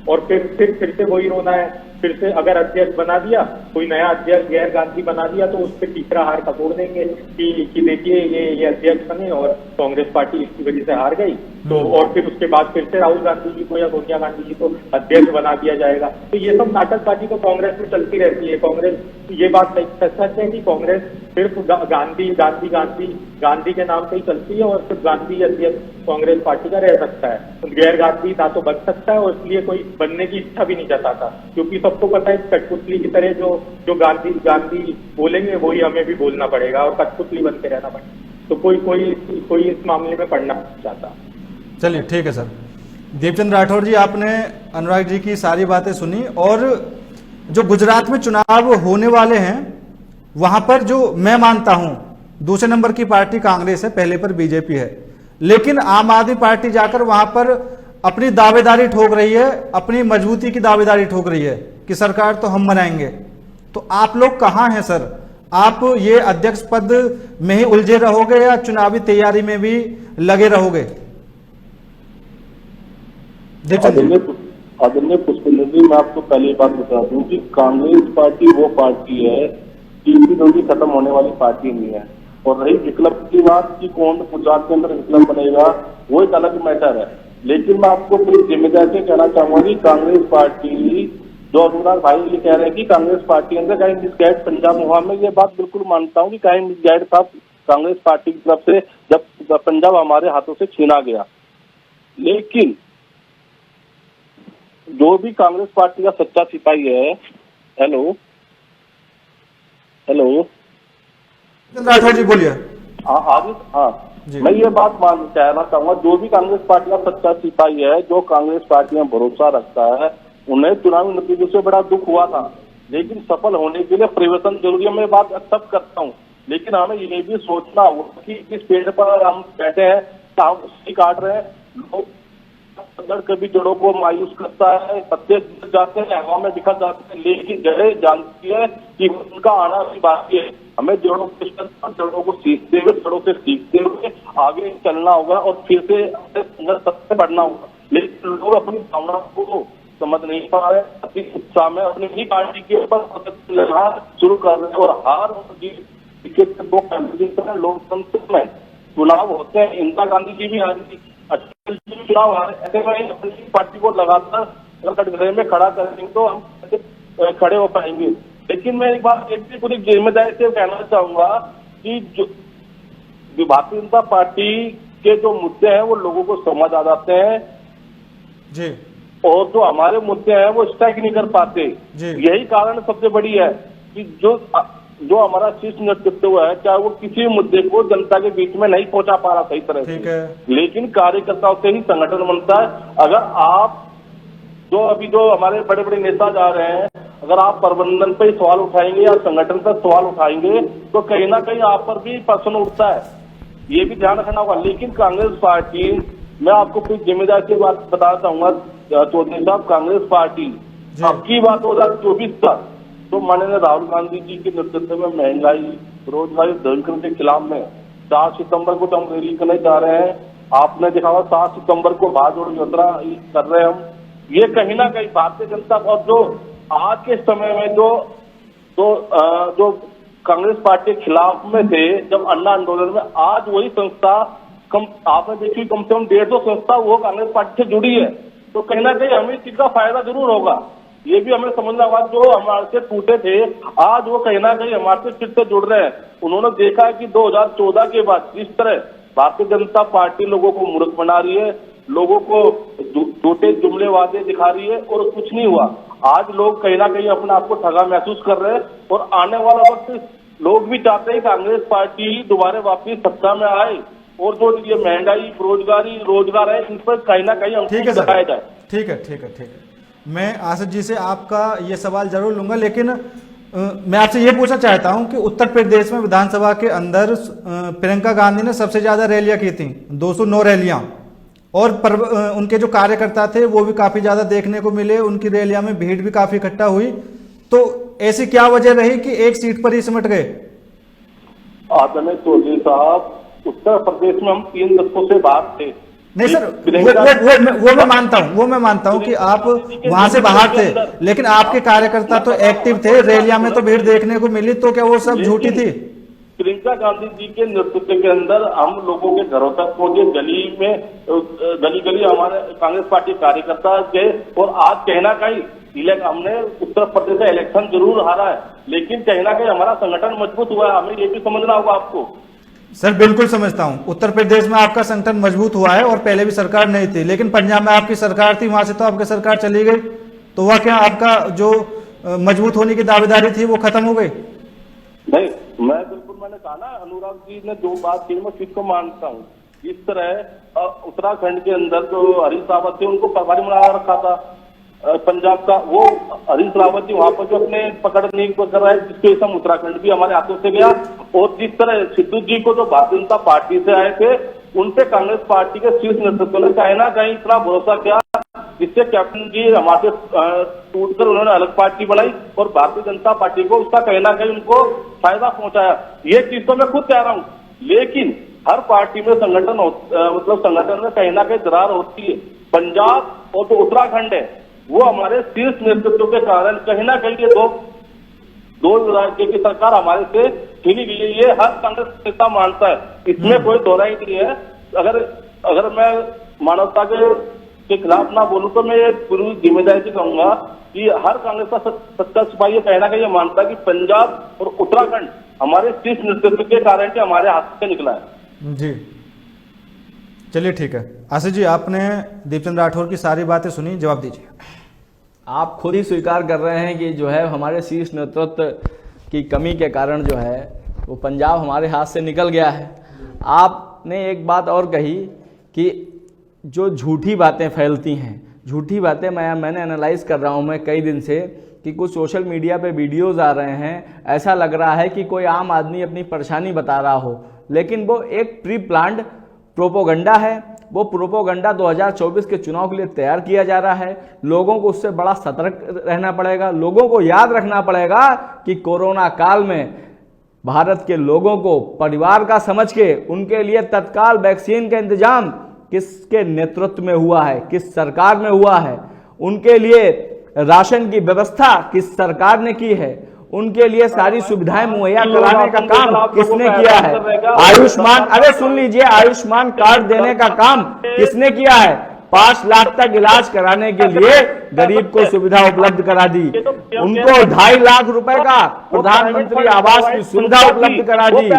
और फिर से वही रोना है। फिर से अगर अध्यक्ष बना दिया, कोई नया अध्यक्ष गैर गांधी बना दिया, तो उस पर तीसरा हार का तोड़ देंगे कि देखिए ये अध्यक्ष बने और कांग्रेस पार्टी इसकी वजह से हार गई। तो और फिर उसके बाद फिर से राहुल गांधी जी को या सोनिया गांधी जी को अध्यक्ष बना दिया जाएगा। तो ये सब नाटकबाजी तो कांग्रेस में चलती रहती है। कांग्रेस, ये बात सच है कि कांग्रेस सिर्फ गांधी गांधी गांधी गांधी के नाम से ही चलती है और सिर्फ गांधी अध्यक्ष कांग्रेस पार्टी का रह सकता है। गैर गांधी ना तो बन सकता है और इसलिए कोई बनने की इच्छा भी नहीं जताता, क्योंकि सबको पता है कठपुतली की तरह जो गांधी गांधी बोलेंगे वही हमें भी बोलना पड़ेगा और कठपुतली बनते रहना पड़ेगा। तो कोई इस मामले में पढ़ना नहीं चाहता। चलिए ठीक है सर। दीपचंद राठौर जी, आपने अनुराग जी की सारी बातें सुनी, और जो गुजरात में चुनाव होने वाले हैं वहां पर जो मैं मानता हूं दूसरे नंबर की पार्टी कांग्रेस है, पहले पर बीजेपी है, लेकिन आम आदमी पार्टी जाकर वहां पर अपनी दावेदारी ठोक रही है, अपनी मजबूती की दावेदारी ठोक रही है कि सरकार तो हम बनाएंगे। तो आप लोग कहां हैं सर? आप ये अध्यक्ष पद में ही उलझे रहोगे या चुनावी तैयारी में भी लगे रहोगे? आदरणीय पुष्पेंद्र जी, मैं आपको पहले बात बता दूं कि कांग्रेस पार्टी वो पार्टी है कि जल्दी खत्म होने वाली पार्टी नहीं है। और रही विकल्प की बात कि कौन गुजरात के अंदर विकल्प बनेगा, वो एक अलग मैटर है। लेकिन मैं आपको पूरी जिम्मेदारी से कहना चाहूंगा कि कांग्रेस पार्टी, जो अनुराग भाई ये कह रहे हैं कि कांग्रेस पार्टी अंदर कहीं मिसगाइड पंजाब हुआ, मैं ये बात बिल्कुल मानता हूँ कि कहीं मिसगाइड था कांग्रेस पार्टी की तरफ से जब पंजाब हमारे हाथों से छीना गया। लेकिन जो भी कांग्रेस पार्टी का सच्चा सिपाही है, हेलो राठौर जी बोलिए। मैं ये बात कहना चाहूंगा, जो भी कांग्रेस पार्टी का सच्चा सिपाही है, जो कांग्रेस पार्टी में भरोसा रखता है, उन्हें चुनावी नतीजों से बड़ा दुख हुआ था, लेकिन सफल होने के लिए परिवर्तन जरूरी है। मैं बात एक्सेप्ट करता हूँ, लेकिन हमें ये भी सोचना होगा कि इस पेड़ पर हम बैठे हैं, हम उसकी काट रहे हैं। लोग कभी जड़ों को मायूस करता है, पत्ते गिर जाते हैं, हवा में बिखर जाते हैं, लेकिन जड़ें जानती है कि उनका आना भी बाकी है। हमें जड़ों को सीखते हुए, जड़ों से सीखते हुए आगे चलना होगा और फिर से सबसे बढ़ना होगा। लेकिन लोग अपनी भावना को समझ नहीं पा रहे, अति उत्साह में अपनी ही पार्टी के ऊपर शुरू कर रहे हैं और हार और जीत दो लोकतंत्र में चुनाव होते हैं। इंदिरा गांधी जी भी हारी, चुनाव हारे, ऐसे में अपनी पार्टी को लगातार कटघरे में खड़ा करेंगे तो हम खड़े हो पाएंगे। लेकिन मैं एक बात एक पूरी जिम्मेदारी से कहना चाहूंगा कि जो भारतीय जनता पार्टी के जो मुद्दे हैं वो लोगों को समझ आ जाते हैं जी, और जो हमारे मुद्दे हैं वो स्ट्राइक नहीं कर पाते। यही कारण सबसे बड़ी है कि जो हमारा शीर्ष नेतृत्व है, चाहे वो किसी मुद्दे को जनता के बीच में नहीं पहुंचा पा रहा सही तरह से, लेकिन कार्यकर्ताओं से ही संगठन बनता है। अगर आप जो हमारे बड़े बड़े नेता जा रहे हैं, अगर आप प्रबंधन पे सवाल उठाएंगे या संगठन पर सवाल उठाएंगे तो कहीं ना कहीं आप पर भी प्रश्न उठता है, ये भी ध्यान रखना होगा। लेकिन कांग्रेस पार्टी, मैं आपको कुछ जिम्मेदारी की बात बताना चाहूंगा चौधरी साहब, कांग्रेस पार्टी अब की बात 2024 तक तो माननीय राहुल गांधी जी के नेतृत्व में महंगाई, रोजगारी, धनकर के खिलाफ में 4 सितंबर को तो हम रैली करने जा रहे हैं। आपने देखा होगा 7 सितंबर को भाग जोड़ यात्रा कर रहे हैं हम। ये कहीं ना कहीं भारतीय जनता और जो आज के समय में जो कांग्रेस पार्टी के खिलाफ में थे जब अन्ना आंदोलन में, आज वही संस्था आपने देखी कम से कम 150 संस्था वो कांग्रेस पार्टी से जुड़ी है। तो कहीं ना कहीं हमें इस चीज का फायदा जरूर होगा, ये भी हमें समझना होगा। जो हमारे से टूटे थे आज वो कहीं ना कहीं हमारे से फिर से जुड़ रहे हैं। उन्होंने देखा है कि 2014 के बाद जिस तरह भारतीय जनता पार्टी लोगों को मूर्ख बना रही है, लोगों को झूठे जुमले वादे दिखा रही है और कुछ नहीं हुआ। आज लोग कहीं ना कहीं अपने आप को ठगा महसूस कर रहे हैं और आने वाला वक्त लोग भी चाहते हैं कांग्रेस पार्टी दोबारा वापस सत्ता में आए और जो ये महंगाई, बेरोजगारी, रोजगार है, इन पर कहीं ना कहीं अंकुश लगाया जाए। ठीक है। मैं आसिफ जी से आपका ये सवाल जरूर लूंगा, लेकिन मैं आपसे ये पूछना चाहता हूं कि उत्तर प्रदेश में विधानसभा के अंदर प्रियंका गांधी ने सबसे ज्यादा रैलियां की थी, 209 रैलियां, और उनके जो कार्यकर्ता थे वो भी काफी ज्यादा देखने को मिले, उनकी रैलियां में भीड़ भी काफी इकट्ठा हुई। तो ऐसी क्या वजह रही कि एक सीट पर ही सिमट गए? आदरणीय चौधरी साहब, उत्तर प्रदेश में हम 3 दशकों से बाहर थे। नहीं सर, वो मैं मानता हूं कि आप वहां से बाहर थे, लेकिन आपके कार्यकर्ता तो एक्टिव थे, रैलियां में तो भीड़ देखने को मिली, तो क्या वो सब झूठी थी? प्रियंका गांधी जी के नेतृत्व के अंदर हम लोगों के घरों तक पहुंचे, गली गली हमारे कांग्रेस पार्टी कार्यकर्ता गए। और आज कहीं ना कहीं हमने उत्तर प्रदेश का इलेक्शन जरूर हारा है, लेकिन कहीं ना कहीं हमारा संगठन मजबूत हुआ है। हमें ये भी समझना होगा आपको। सर बिल्कुल समझता हूं, उत्तर प्रदेश में आपका संगठन मजबूत हुआ है और पहले भी सरकार नहीं थी, लेकिन पंजाब में आपकी सरकार थी, वहां से तो आपकी सरकार चली गई, तो वह क्या आपका जो मजबूत होने की दावेदारी थी वो खत्म हो गई? नहीं, मैंने कहा ना, अनुराग जी ने जो बात की मैं किसको मानता हूँ। इस तरह उत्तराखंड के अंदर जो हरीश रावत थे उनको प्रभारी बना रखा था पंजाब का, वो हरीश रावत जी वहां पर जो अपने पकड़ नहीं कर रहा है, जिसके हम उत्तराखंड भी हमारे हाथों से गया। और जिस तरह सिद्धू जी को जो भारतीय जनता पार्टी से आए थे, उनपे कांग्रेस पार्टी के शीर्ष नेतृत्व ने कहीं ना कहीं इतना भरोसा किया, जिससे कैप्टन जी हमारे टूटकर उन्होंने अलग पार्टी बनाई और भारतीय जनता पार्टी को उसका कहीं ना कहीं उनको फायदा पहुंचाया। ये चीज तो मैं खुद कह रहा हूँ, लेकिन हर पार्टी में संगठन मतलब संगठन में कहीं ना कहीं दरार होती है। पंजाब और जो उत्तराखंड है वो हमारे शीर्ष नेतृत्व के कारण कहीं ना कहीं ये दो राज्य की सरकार हमारे से छीनी गई है। ये हर कांग्रेस नेता मानता है, इसमें कोई दोहराई नहीं है। अगर मैं मानवता के खिलाफ ना बोलूं तो मैं पूरी जिम्मेदारी से कहूंगा कि हर कांग्रेस का सच्चा सिपाही कहीं ना कहीं ये मानता है कि पंजाब और उत्तराखंड हमारे शीर्ष नेतृत्व के कारण के हमारे हाथ से निकला है। जी चलिए ठीक है। आशीष जी, आपने दीपचंद राठौर की सारी बातें सुनी, जवाब दीजिए। आप खुद ही स्वीकार कर रहे हैं कि जो है हमारे शीर्ष नेतृत्व की कमी के कारण जो है वो पंजाब हमारे हाथ से निकल गया है। आपने एक बात और कही कि जो झूठी बातें फैलती हैं, झूठी बातें मैंने एनालाइज कर रहा हूं मैं कई दिन से कि कुछ सोशल मीडिया पे वीडियोस आ रहे हैं, ऐसा लग रहा है कि कोई आम आदमी अपनी परेशानी बता रहा हो, लेकिन वो एक प्री प्लान्ड प्रोपोगंडा है। वो प्रोपोगंडा 2024 के चुनाव के लिए तैयार किया जा रहा है। लोगों को उससे बड़ा सतर्क रहना पड़ेगा। लोगों को याद रखना पड़ेगा कि कोरोना काल में भारत के लोगों को परिवार का समझ के उनके लिए तत्काल वैक्सीन का इंतजाम किसके नेतृत्व में हुआ है, किस सरकार में हुआ है। उनके लिए राशन की व्यवस्था किस सरकार ने की है। उनके लिए सारी सुविधाएं मुहैया कराने का काम किसने किया है। आयुष्मान, अरे सुन लीजिए, आयुष्मान कार्ड देने का काम किसने किया है। 5 लाख तक इलाज कराने के लिए गरीब को सुविधा उपलब्ध करा दी। उनको 2.5 लाख रुपए का प्रधानमंत्री आवास की सुविधा उपलब्ध करा दी।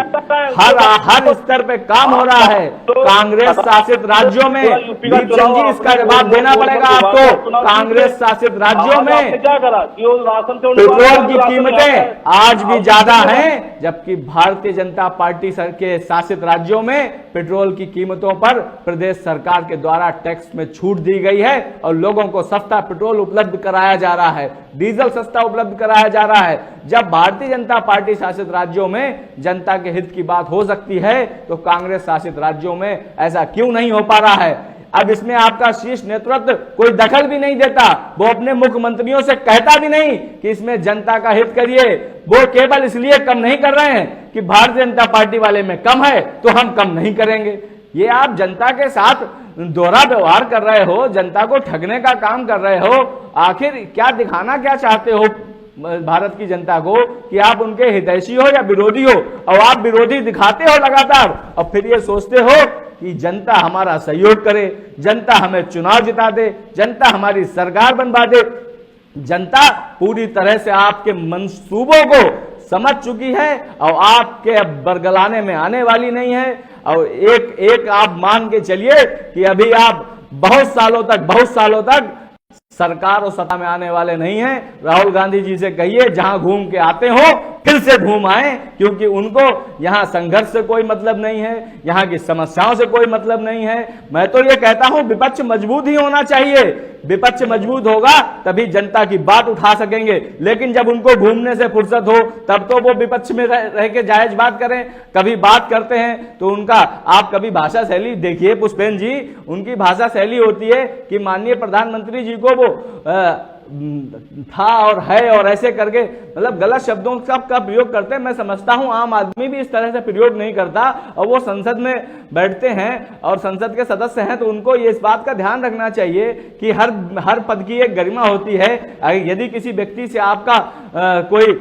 हर स्तर पे काम हो रहा है। कांग्रेस शासित राज्यों में, दीपचंद जी इसका जवाब देना पड़ेगा आपको, कांग्रेस शासित राज्यों में पेट्रोल की कीमतें आज भी ज्यादा हैं, जबकि भारतीय जनता पार्टी के शासित राज्यों में पेट्रोल की कीमतों पर प्रदेश सरकार के द्वारा टैक्स में छूट दी गई है और लोगों को सस्ता पेट्रोल उपलब्ध कराया जा रहा है, डीजल सस्ता उपलब्ध कराया जा रहा है। जब भारतीय जनता पार्टी शासित राज्यों में जनता के हित की बात हो सकती है तो कांग्रेस शासित राज्यों में ऐसा क्यों नहीं हो पा रहा है। अब इसमें आपका शीर्ष नेतृत्व कोई दखल भी नहीं देता। वो अपने मुख्यमंत्रियों से कहता भी नहीं कि इसमें जनता का हित करिए। वो केवल इसलिए कम नहीं कर रहे हैं कि भारतीय जनता पार्टी वाले में कम है तो हम कम नहीं करेंगे। ये आप जनता के साथ दोहरा व्यवहार कर रहे हो, जनता को ठगने का काम कर रहे हो। आखिर क्या दिखाना क्या चाहते हो भारत की जनता को कि आप उनके हितैषी हो या विरोधी हो। और आप विरोधी दिखाते हो लगातार और फिर ये सोचते हो कि जनता हमारा सहयोग करे, जनता हमें चुनाव जिता दे, जनता हमारी सरकार बनवा दे। जनता पूरी तरह से आपके मंसूबों को समझ चुकी है और आपके बरगलाने में आने वाली नहीं है। और एक आप मान के चलिए कि अभी आप बहुत सालों तक सरकार और सत्ता में आने वाले नहीं हैं। राहुल गांधी जी से कहिए जहां घूम के आते हो फिर से घूम आए, क्योंकि उनको यहां संघर्ष से कोई मतलब नहीं है, यहां की समस्याओं से कोई मतलब नहीं है। मैं तो ये कहता हूं विपक्ष मजबूत ही होना चाहिए। विपक्ष मजबूत होगा तभी जनता की बात उठा सकेंगे, लेकिन जब उनको घूमने से फुर्सत हो तब तो वो विपक्ष में रह के जायज बात करें। कभी बात करते हैं तो उनका आप कभी भाषा शैली देखिए पुष्पेंद्र जी, उनकी भाषा शैली होती है कि माननीय प्रधानमंत्री जी को वो था और है और ऐसे करके मतलब गलत शब्दों का प्रयोग करते हैं। मैं समझता हूं आम आदमी भी इस तरह से प्रयोग नहीं करता, और वो संसद में बैठते हैं और संसद के सदस्य हैं, तो उनको ये इस बात का ध्यान रखना चाहिए कि हर पद की एक गरिमा होती है। यदि किसी व्यक्ति से आपका कोई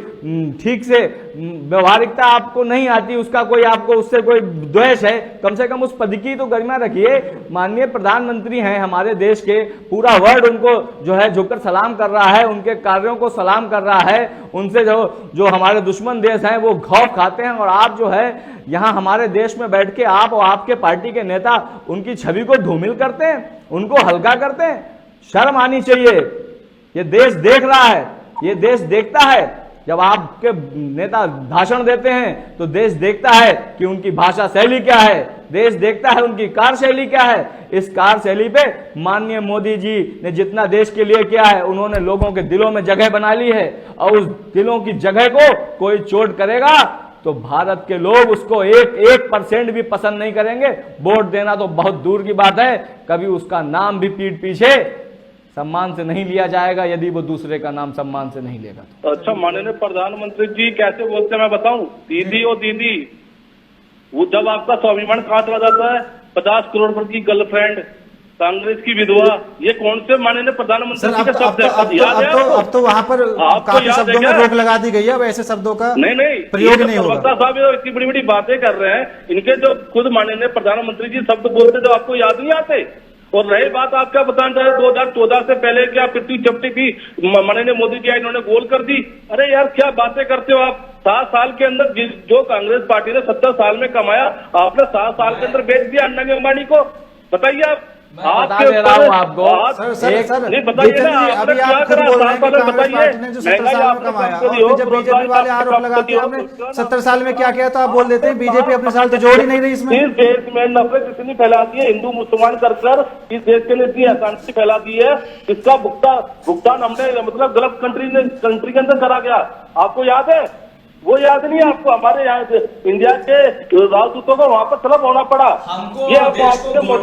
ठीक से व्यवहारिकता आपको नहीं आती, उसका कोई आपको उससे कोई द्वेष है, कम से कम उस पद की तो गरिमा रखिए। माननीय प्रधानमंत्री हैं हमारे देश के, पूरा वर्ल्ड उनको जो है झुककर सलाम कर रहा है, उनके कार्यों को सलाम कर रहा है। उनसे जो हमारे दुश्मन देश हैं वो खौफ खाते हैं, और आप जो है यहां हमारे देश में बैठ के आप और आपके पार्टी के नेता उनकी छवि को धूमिल करते हैं, उनको हल्का करते हैं। शर्म आनी चाहिए। ये देश देख रहा है, ये देश देखता है। जब आपके नेता भाषण देते हैं तो देश देखता है कि उनकी भाषा शैली क्या है, देश देखता है उनकी कार्यशैली क्या है। इस कार्यशैली पे माननीय मोदी जी ने जितना देश के लिए किया है, उन्होंने लोगों के दिलों में जगह बना ली है, और उस दिलों की जगह को कोई चोट करेगा तो भारत के लोग उसको 1% भी पसंद नहीं करेंगे। वोट देना तो बहुत दूर की बात है, कभी उसका नाम भी पीठ पीछे सम्मान से नहीं लिया जाएगा, यदि वो दूसरे का नाम सम्मान से नहीं लेगा। तो अच्छा, माननीय प्रधानमंत्री जी कैसे बोलते हैं मैं बताऊं? दीदी और दीदी, वो जब आपका स्वाभिमान काटवा जाता है, 50 करोड़ पर की गर्लफ्रेंड, कांग्रेस की विधवा, ये कौन से माननीय प्रधानमंत्री के शब्द है? अब तो वहाँ पर काफी शब्दों में रोक लगा दी गई है, अब ऐसे शब्दों का नहीं प्रयोग नहीं होगा। साहब इतनी बड़ी बड़ी बातें कर रहे हैं, इनके जो खुद माननीय प्रधानमंत्री जी शब्द बोलते जो आपको याद नहीं आते। और रही बात आपका बताना चाहे 2014 से पहले क्या पृथ्वी चपटी थी, माननीय मोदी जी इन्होंने गोल कर दी। अरे यार क्या बातें करते हो आप? 7 साल के अंदर जो कांग्रेस पार्टी ने 70 साल में कमाया, आपने 7 साल के अंदर बेच दिया अंबानी अंबानी को। बताइए आप बता दे रहा हूं आपको। नहीं बताइए ना, आपने क्या करा? बताइए, जब बीजेपी वाले आरोप लगाते हैं आपने 70 साल में क्या किया, तो आप बोल देते हैं बीजेपी अपने साल तो जोड़ ही नहीं रही इसमें। इस देश में नफरत इतनी फैला दी है, हिंदू मुसलमान कर इस देश के लिए इतनी अशांति फैला दी है, इसका भुगतान हमने मतलब गलत कंट्री के अंदर करा गया। आपको याद है? वो याद नहीं आपको? हमारे यहाँ इंडिया के राजदूतों को वहां पर तलब होना पड़ा। हमको ये आपको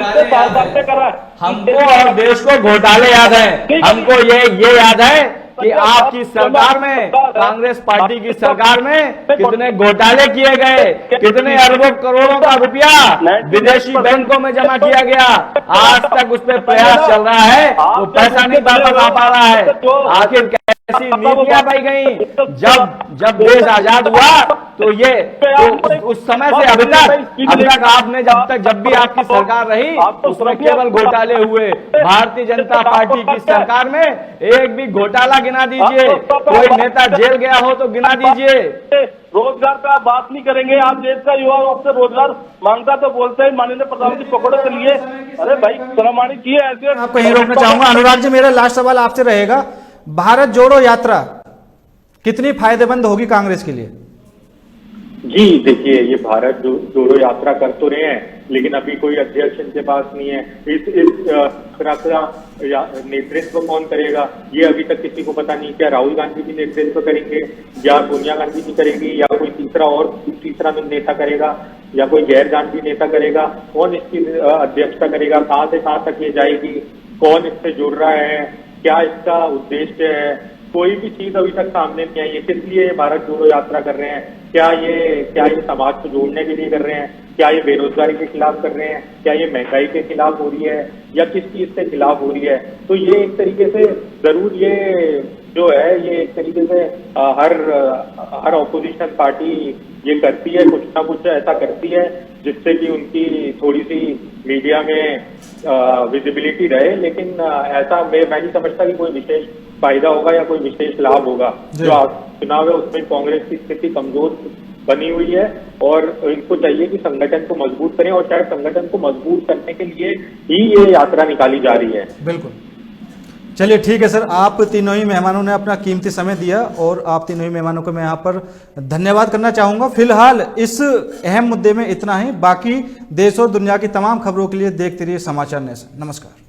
करा, हमको और देश को घोटाले याद है। हमको ये याद है कि आपकी सरकार में, कांग्रेस पार्टी की सरकार में कितने घोटाले किए गए, कितने अरबों करोड़ों का रुपया विदेशी बैंकों में जमा किया गया। आज तक उस पर प्रयास चल रहा है, वो पैसा नहीं वापस आ पा रहा है। आखिर ऐसी नीतियां पाई गई। जब देश आजाद हुआ तो ये तो उस समय से अभी तक आपने जब भी आपकी सरकार रही उसमें केवल घोटाले हुए। भारतीय जनता पार्टी की सरकार में एक भी घोटाला गिना दीजिए, कोई नेता जेल गया हो तो गिना दीजिए। रोजगार का बात नहीं करेंगे आप? देश का युवा आपसे रोजगार मांगता तो बोलते हैं माननीय प्रधानमंत्री पकड़ो के लिए। अरे भाई शर्मानी की है ऐसे। आपको यही रोकना चाहूंगा। अनुराग जी, मेरा लास्ट सवाल आपसे रहेगा, भारत जोड़ो यात्रा कितनी फायदेमंद होगी कांग्रेस के लिए? जी देखिए, ये भारत जोड़ो यात्रा कर तो रहे हैं, लेकिन अभी कोई अध्यक्ष इनके पास नहीं है। इस नेतृत्व कौन करेगा ये अभी तक किसी को पता नहीं। क्या राहुल गांधी जी नेतृत्व करेंगे, या सोनिया गांधी जी करेंगी, या कोई तीसरा नेता करेगा, या कोई गैर गांधी नेता करेगा? कौन इसकी अध्यक्षता करेगा? कहां से कहां तक ये जाएगी? कौन इससे जुड़ रहा है? क्या इसका उद्देश्य है? कोई भी चीज अभी तक सामने नहीं आई है। किस लिए भारत जोड़ो यात्रा कर रहे हैं? क्या ये समाज को जोड़ने के लिए कर रहे हैं? क्या ये बेरोजगारी के खिलाफ कर रहे हैं? क्या ये महंगाई के खिलाफ हो रही है, या किस चीज के खिलाफ हो रही है? तो ये एक तरीके से जरूर ये जो है, ये एक तरीके से हर ऑपोजिशन पार्टी ये करती है, कुछ ना कुछ ऐसा करती है जिससे कि उनकी थोड़ी सी मीडिया में विजिबिलिटी रहे। लेकिन ऐसा मैं नहीं समझता कि कोई विशेष फायदा होगा या कोई विशेष लाभ होगा। जो चुनाव है उसमें कांग्रेस की स्थिति कमजोर बनी हुई है, और इनको चाहिए कि संगठन को मजबूत करें, और शायद संगठन को मजबूत करने के लिए ही ये यात्रा निकाली जा रही है। बिल्कुल। चलिए ठीक है सर, आप तीनों ही मेहमानों ने अपना कीमती समय दिया, और आप तीनों ही मेहमानों को मैं यहाँ पर धन्यवाद करना चाहूँगा। फिलहाल इस अहम मुद्दे में इतना ही। बाकी देश और दुनिया की तमाम खबरों के लिए देखते रहिए समाचार नेशन। नमस्कार।